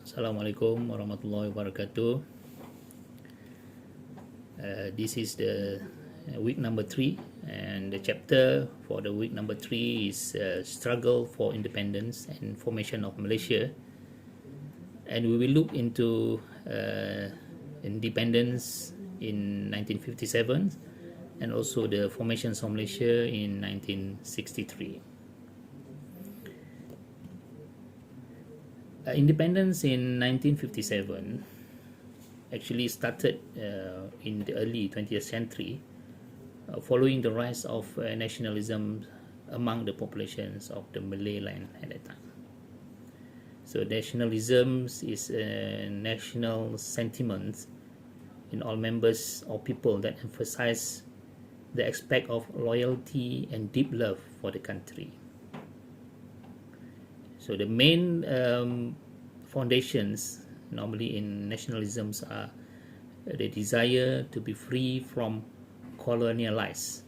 Assalamualaikum warahmatullahi wabarakatuh. This is the week number 3, and the chapter for the week number 3 is struggle for independence and formation of Malaysia. And we will look into independence in 1957 and also the formation of Malaysia in 1963. Independence in 1957 actually started in the early 20th century following the rise of nationalism among the populations of the Malay land at that time. So nationalism is a national sentiment in all members or people that emphasize the aspect of loyalty and deep love for the country. So the main foundations normally in nationalisms are the desire to be free from colonialize.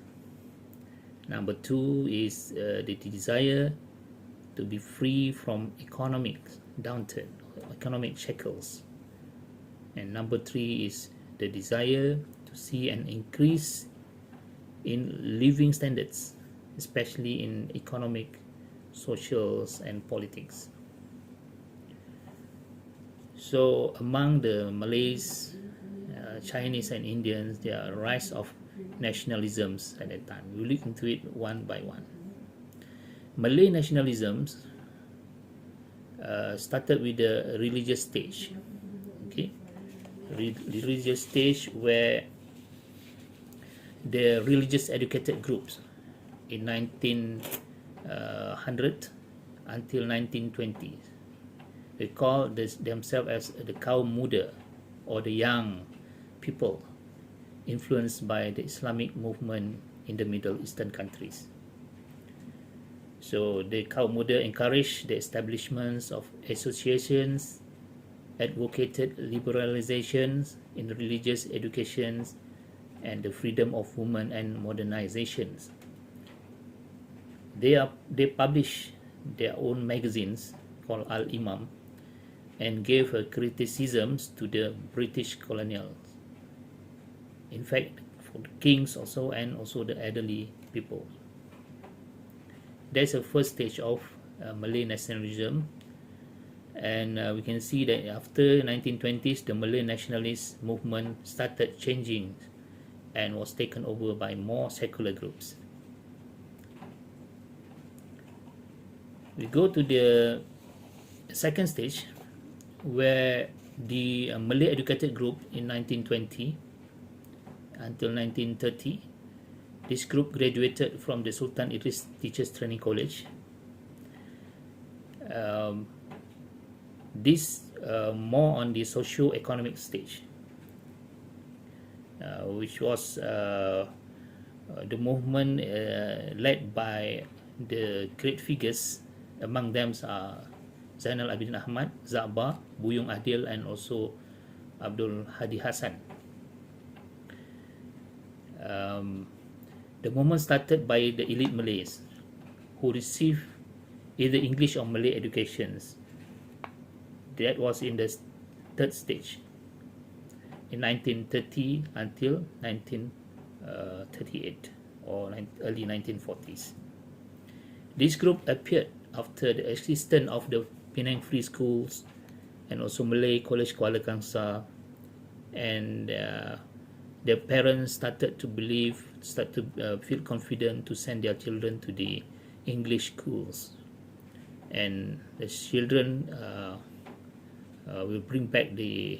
Number 2 is the desire to be free from economic downturn, economic shackles. And number 3 is the desire to see an increase in living standards, especially in economic, socials and politics. So among the Malays, Chinese and Indians, there are a rise of nationalisms at that time. We'll look into it one by one. Malay nationalisms started with the religious stage. Okay, religious stage where the religious educated groups in 1900 until 1920, they call themselves as the kaum muda, or the young people influenced by the Islamic movement in the Middle Eastern countries. So the kaum muda encouraged the establishments of associations, advocated liberalizations in religious educations and the freedom of women and modernizations. They publish their own magazines called Al-Imam and gave criticisms to the British colonials. In fact, for the kings also and also the elderly people. That's the first stage of Malay nationalism, and we can see that after 1920s, the Malay nationalist movement started changing and was taken over by more secular groups. We go to the second stage, where the Malay educated group in 1920 until 1930, this group graduated from the Sultan Idris Teachers Training College. This more on the socio-economic stage, which was the movement led by the great figures. Among them are Zainal Abidin Ahmad, Za'ba, Buyung Adil, and also Abdul Hadi Hassan. The movement started by the elite Malays who received either English or Malay educations. That was in the third stage in 1930 until 1938 or early 1940s. This group appeared after the existence of the Penang Free Schools and also Malay College Kuala Kangsar, and their parents started to feel confident to send their children to the English schools, and the children will bring back the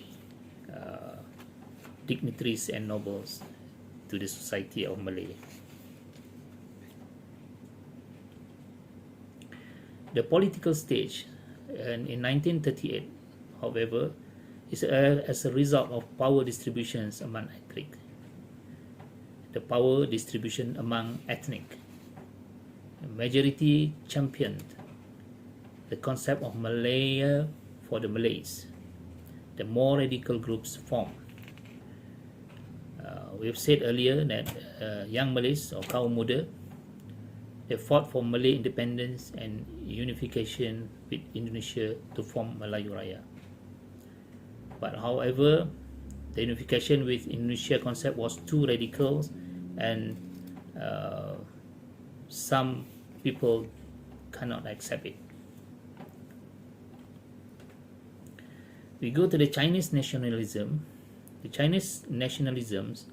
dignitaries and nobles to the society of Malay. The political stage, and in 1938, however, is as a result of power distributions among ethnic. The power distribution among ethnic, the majority championed the concept of Malaya for the Malays. The more radical groups formed. We've said earlier that young Malays or kaum muda, they fought for Malay independence and unification with Indonesia to form Melayu Raya. But however, the unification with Indonesia concept was too radical, and some people cannot accept it. We go to the Chinese nationalism. The Chinese nationalisms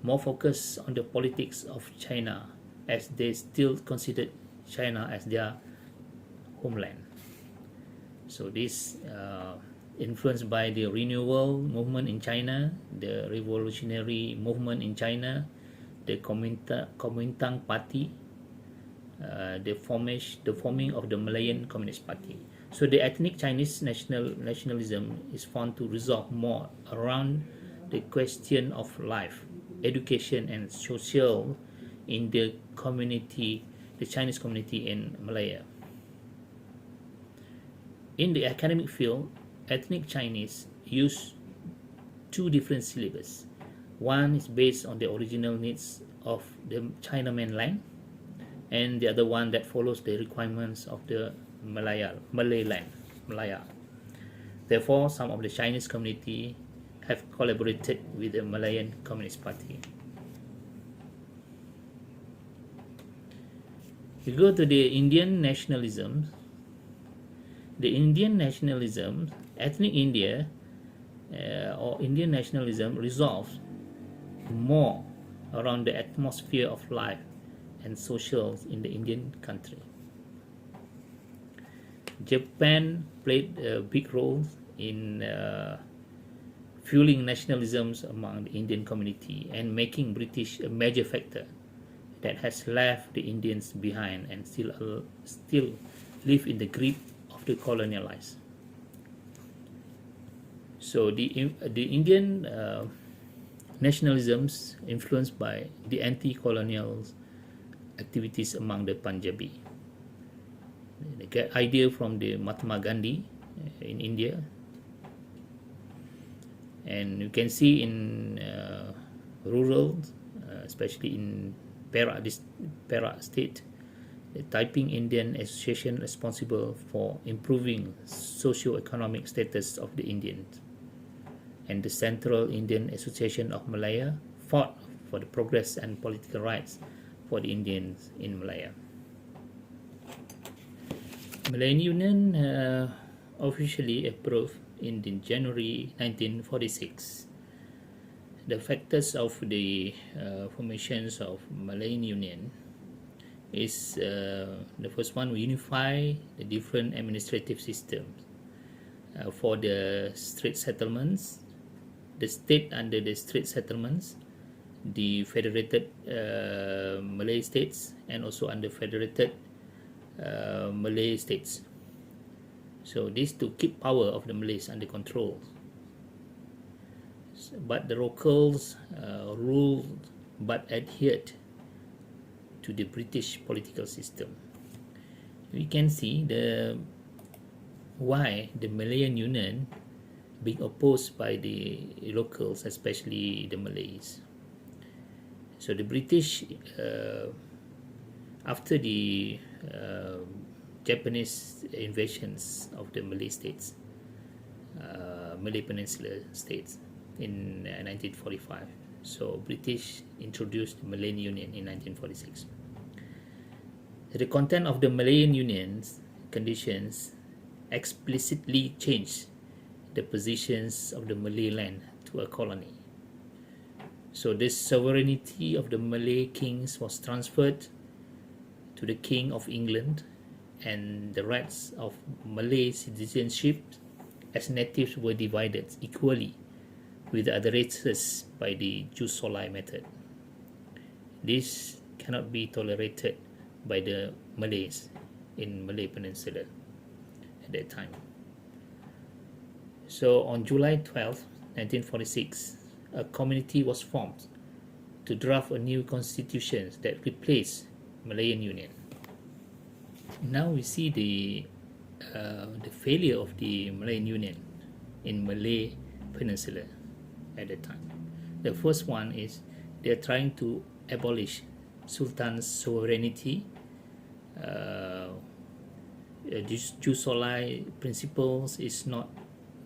more focus on the politics of China, as they still considered China as their homeland. So this influenced by the renewal movement in China, the revolutionary movement in China, the Kuomintang Party, the forming of the Malayan Communist Party. So the ethnic Chinese nationalism is found to resolve more around the question of life, education, and social in the community, the Chinese community in Malaya. In the academic field, ethnic Chinese use two different syllabus. One is based on the original needs of the China mainland, and the other one that follows the requirements of the Malay land, Malaya. Therefore, some of the Chinese community have collaborated with the Malayan Communist Party. We go to the Indian nationalism. The Indian nationalism, ethnic India or Indian nationalism resolves more around the atmosphere of life and social in the Indian country. Japan played a big role in fueling nationalisms among the Indian community and making British a major factor that has left the Indians behind and still live in the grip of the colonialized. So the Indian nationalisms influenced by the anti-colonial activities among the Punjabi. They get idea from the Mahatma Gandhi in India, and you can see in rural, especially in Perak state, the Taiping Indian Association responsible for improving socio-economic status of the Indians, and the Central Indian Association of Malaya fought for the progress and political rights for the Indians in Malaya. Malayan Union officially approved in January 1946. The factors of the formations of Malayan Union is the first one, we unify the different administrative systems for the state settlements, the state under the state settlements, the federated Malay states, and also under federated Malay states. So this to keep power of the Malays under control. But the locals ruled but adhered to the British political system. We can see why the Malayan Union being opposed by the locals, especially the Malays. So the British, after the Japanese invasions of the Malay states, Malay Peninsula states in 1945. So British introduced the Malayan Union in 1946. The content of the Malayan Union's conditions explicitly changed the positions of the Malay land to a colony. So this sovereignty of the Malay kings was transferred to the King of England, and the rights of Malay citizenship as natives were divided equally with the other races by the jus soli method. This cannot be tolerated by the Malays in Malay Peninsula at that time. So on July 12, 1946, a committee was formed to draft a new constitution that replaced Malayan Union. Now we see the failure of the Malayan Union in Malay Peninsula at that time. The first one is they are trying to abolish Sultan's sovereignty. Jus soli principles is not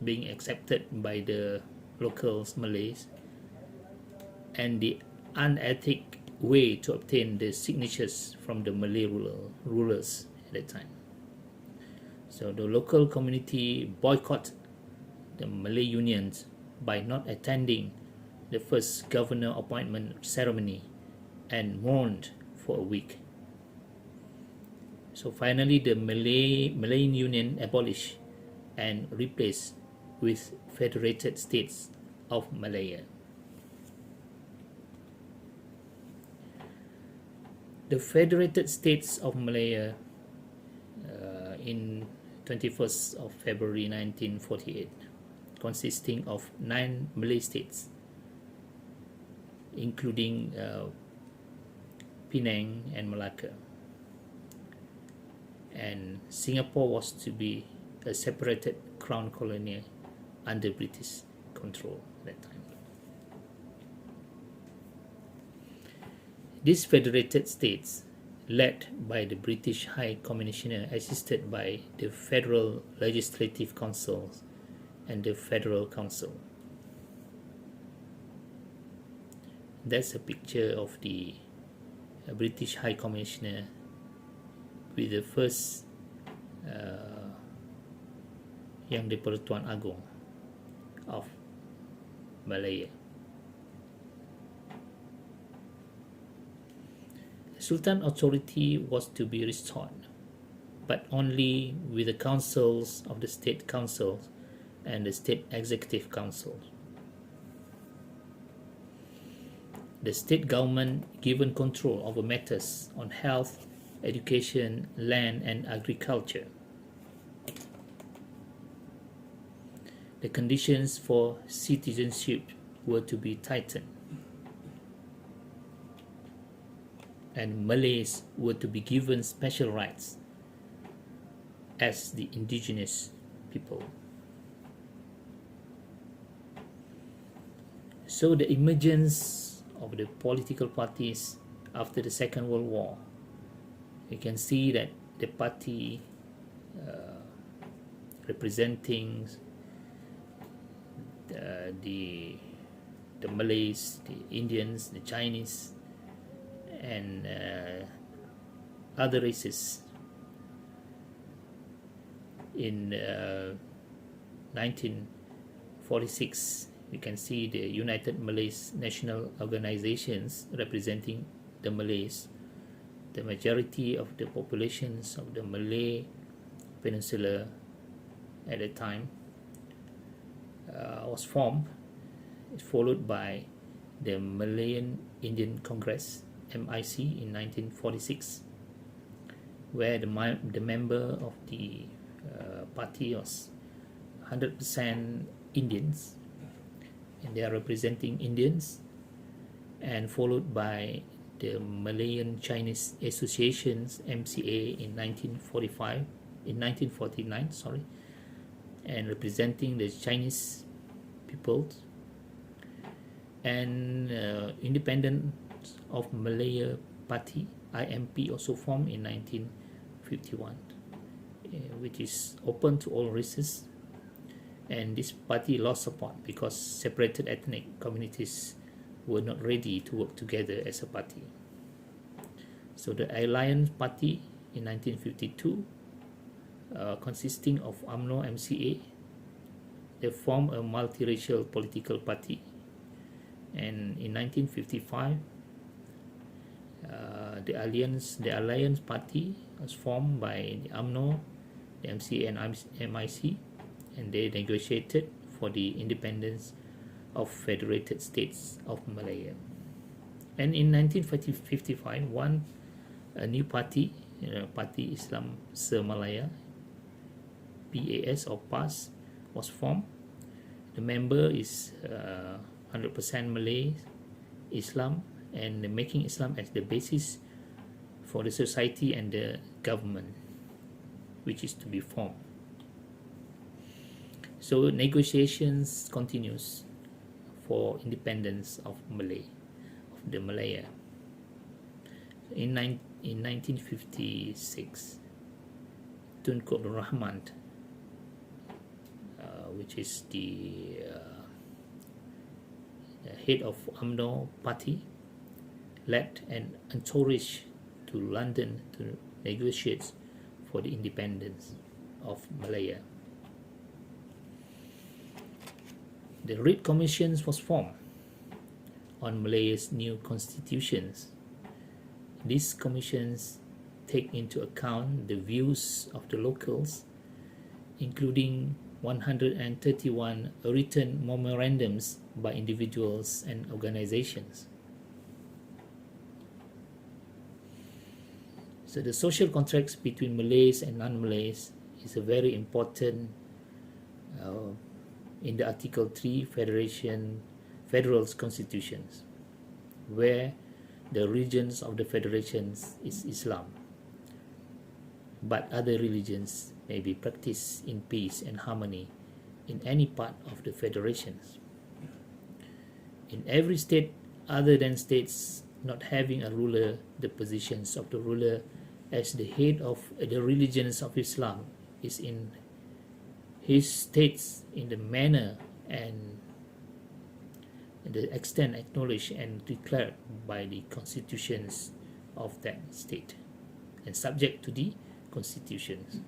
being accepted by the locals Malays, and the unethic way to obtain the signatures from the Malay rulers at that time. So the local community boycotted the Malay unions by not attending the first governor appointment ceremony and mourned for a week. So finally, the Malayan Union abolished and replaced with Federated States of Malaya. The Federated States of Malaya in 21st of February 1948, consisting of 9 Malay states, including Penang and Malacca. And Singapore was to be a separated crown colony under British control at that time. These federated states, led by the British High Commissioner, assisted by the Federal Legislative Council and the Federal Council. That's a picture of the British High Commissioner with the first Yang di-Pertuan Agong of Malaya. Sultan authority was to be restored, but only with the councils of the State Council and the State Executive Council. The state government given control over matters on health, education, land and agriculture. The conditions for citizenship were to be tightened, and Malays were to be given special rights as the indigenous people. So the emergence of the political parties after the Second World War, you can see that the party representing the Malays, the Indians, the Chinese, and other races in 1946. You can see the United Malays National Organizations representing the Malays. The majority of the populations of the Malay Peninsula at the time was formed, followed by the Malayan Indian Congress MIC in 1946, where the member of the party was 100% Indians, and they are representing Indians, and followed by the Malayan Chinese Associations MCA in 1949, and representing the Chinese people, and Independent of Malaya Party IMP also formed in 1951, which is open to all races, and this party lost support because separated ethnic communities were not ready to work together as a party. So the Alliance Party in 1952, consisting of UMNO MCA, they formed a multiracial political party, and in 1955 the Alliance Party was formed by the UMNO, the MCA and MIC, and they negotiated for the independence of Federated States of Malaya. And in 1955, a new party, Parti Islam Se-Malaya, PAS or PAS, was formed. The member is 100% Malay Islam, and making Islam as the basis for the society and the government, which is to be formed. So negotiations continues for independence of the Malaya. In 1956, Tunku Abdul Rahman which is the head of UMNO party, led an entourage to London to negotiate for the independence of Malaya. The Reid Commission was formed on Malaya's new constitutions. These commissions take into account the views of the locals, including 131 written memorandums by individuals and organizations. So the social contracts between Malays and non-Malays is a very important in the Article 3 Federal Constitutions, where the religions of the federations is Islam, but other religions may be practiced in peace and harmony in any part of the federations. In every state other than states not having a ruler, the positions of the ruler as the head of the religions of Islam is in his states in the manner and the extent acknowledged and declared by the constitutions of that state and subject to the constitutions.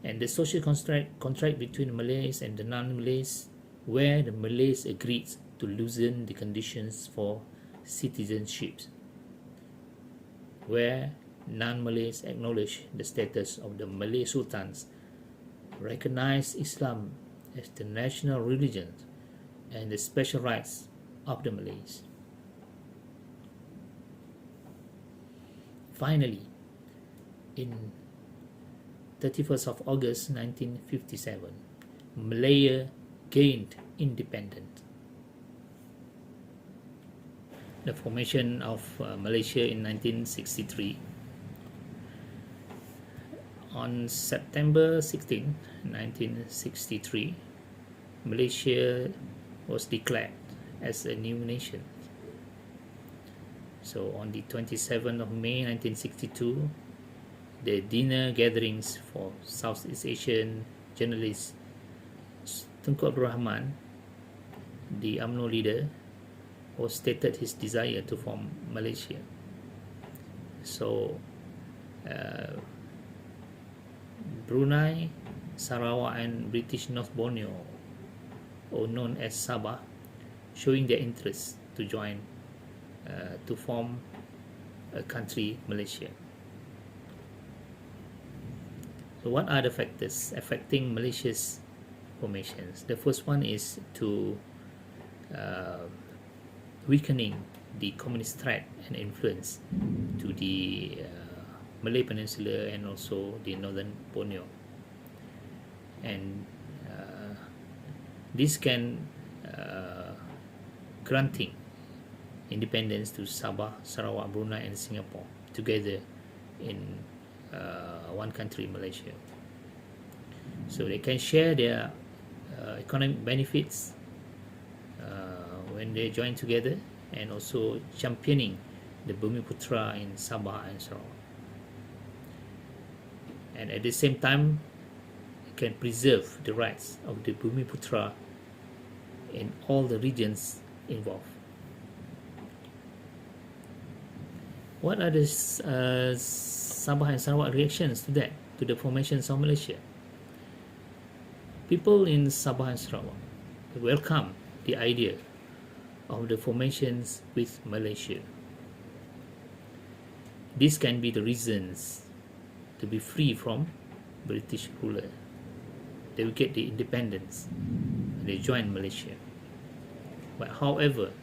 And the social contract between Malays and the non-Malays, where the Malays agreed to loosen the conditions for citizenships, where non-Malays acknowledge the status of the Malay sultans, recognize Islam as the national religion and the special rights of the Malays. Finally, in 31st of August 1957, Malaya gained independence. The formation of Malaysia in 1963. On September 16, 1963, Malaysia was declared as a new nation. So on the 27th of May 1962, the dinner gatherings for Southeast Asian journalist Tunku Abdul Rahman, the UMNO leader, was stated his desire to form Malaysia. So Brunei, Sarawak and British North Borneo, or known as Sabah, showing their interest to join to form a country, Malaysia. So what are the factors affecting Malaysia's formations? The first one is to weakening the communist threat and influence to the Malay Peninsula and also the northern Borneo, and this can granting independence to Sabah, Sarawak, Brunei and Singapore together in one country, Malaysia. So they can share their economic benefits when they join together, and also championing the Bumiputra in Sabah and Sarawak. And at the same time, it can preserve the rights of the Bumiputra in all the regions involved. What are the Sabah and Sarawak reactions to that, to the formations of Malaysia? People in Sabah and Sarawak welcome the idea of the formations with Malaysia. This can be the reasons to be free from British ruler. They will get the independence and they join Malaysia. But however,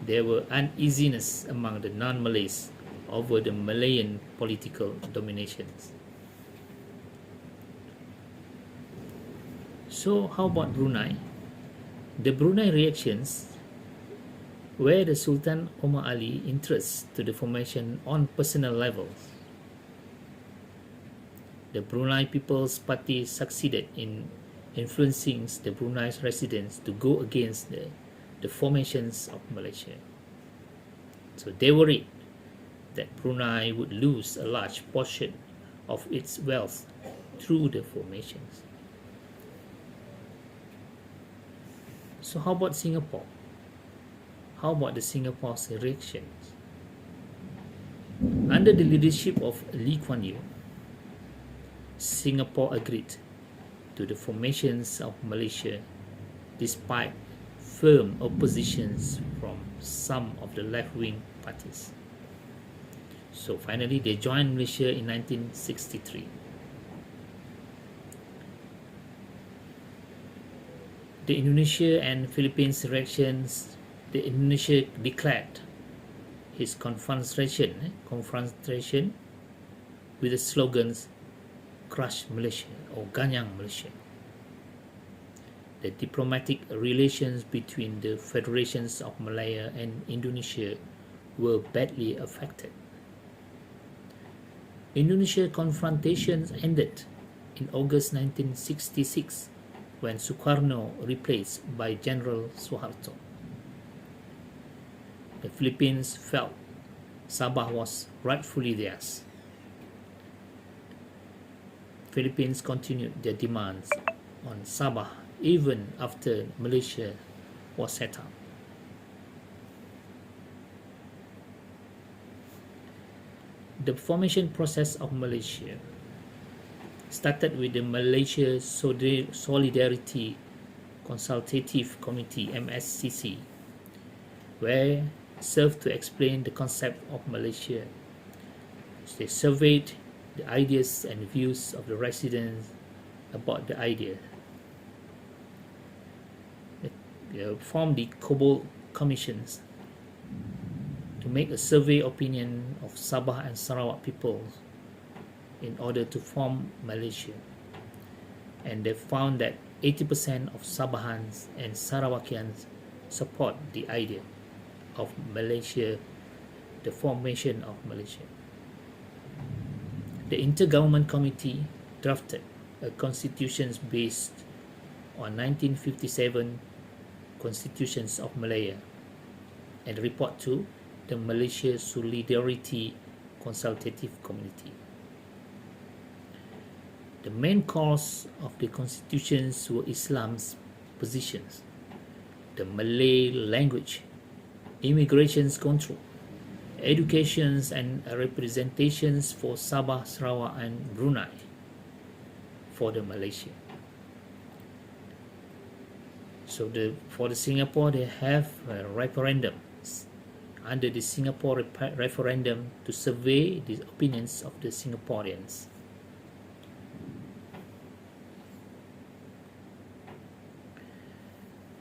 there were uneasiness among the non-Malays over the Malayan political dominations. So how about Brunei? The Brunei reactions were the Sultan Omar Ali interests to the formation on personal levels. The Brunei People's Party succeeded in influencing the Brunei's residents to go against the formations of Malaysia. So they worried that Brunei would lose a large portion of its wealth through the formations. So how about Singapore? How about the Singapore's reactions? Under the leadership of Lee Kuan Yew, Singapore agreed to the formations of Malaysia despite firm oppositions from some of the left-wing parties. So finally, they joined Malaysia in 1963. The Indonesia and Philippines reactions, the Indonesia declared his confrontation with the slogans "Crush Malaysia" or "Ganyang Malaysia." The diplomatic relations between the federations of Malaya and Indonesia were badly affected. Indonesia confrontations ended in August 1966 when Sukarno replaced by General Suharto. The Philippines felt Sabah was rightfully theirs. Philippines continued their demands on Sabah even after Malaysia was set up. The formation process of Malaysia started with the Malaysia Solidarity Consultative Committee (MSCC), where served to explain the concept of Malaysia. They surveyed the ideas and views of the residents about the idea. They formed the Cobalt Commissions to make a survey opinion of Sabah and Sarawak peoples in order to form Malaysia. And they found that 80% of Sabahans and Sarawakians support the idea of Malaysia, the formation of Malaysia. The Intergovernment Committee drafted a constitution based on 1957 constitutions of Malaya and report to the Malaysia Solidarity Consultative Committee. The main cause of the constitutions were Islam's positions, the Malay language, immigration's control, educations and representations for Sabah, Sarawak and Brunei for the Malaysia. So for the Singapore, they have referendums under the Singapore referendum to survey the opinions of the Singaporeans.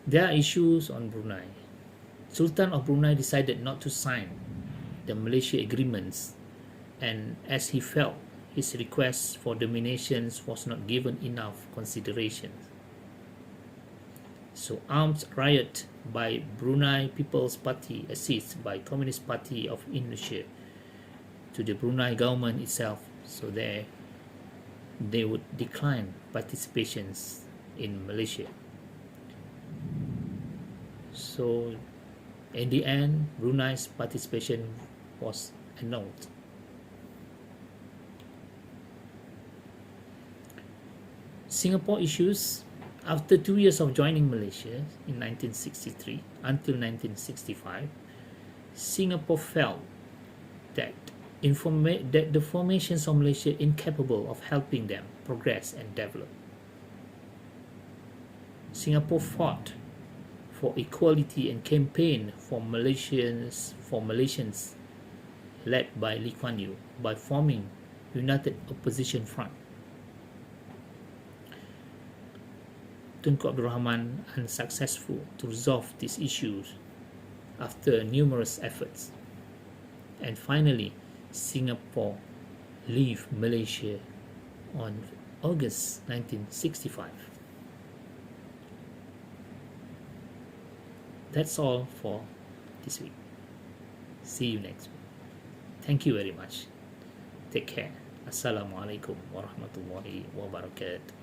There are issues on Brunei. Sultan of Brunei decided not to sign the Malaysia agreements, and as he felt his request for dominations was not given enough consideration. So armed riot by Brunei People's Party, assisted by Communist Party of Indonesia, to the Brunei government itself, so they would decline participations in Malaysia. So in the end, Brunei's participation was annulled. Singapore issues. After 2 years of joining Malaysia in 1963 until 1965, Singapore felt that the formations of Malaysia incapable of helping them progress and develop. Singapore fought for equality and campaigned for Malaysians led by Lee Kuan Yew by forming United Opposition Front. Tunku Abdul Rahman unsuccessful to resolve these issues after numerous efforts. And finally, Singapore leave Malaysia on August 1965. That's all for this week. See you next week. Thank you very much. Take care. Assalamualaikum warahmatullahi wabarakatuh.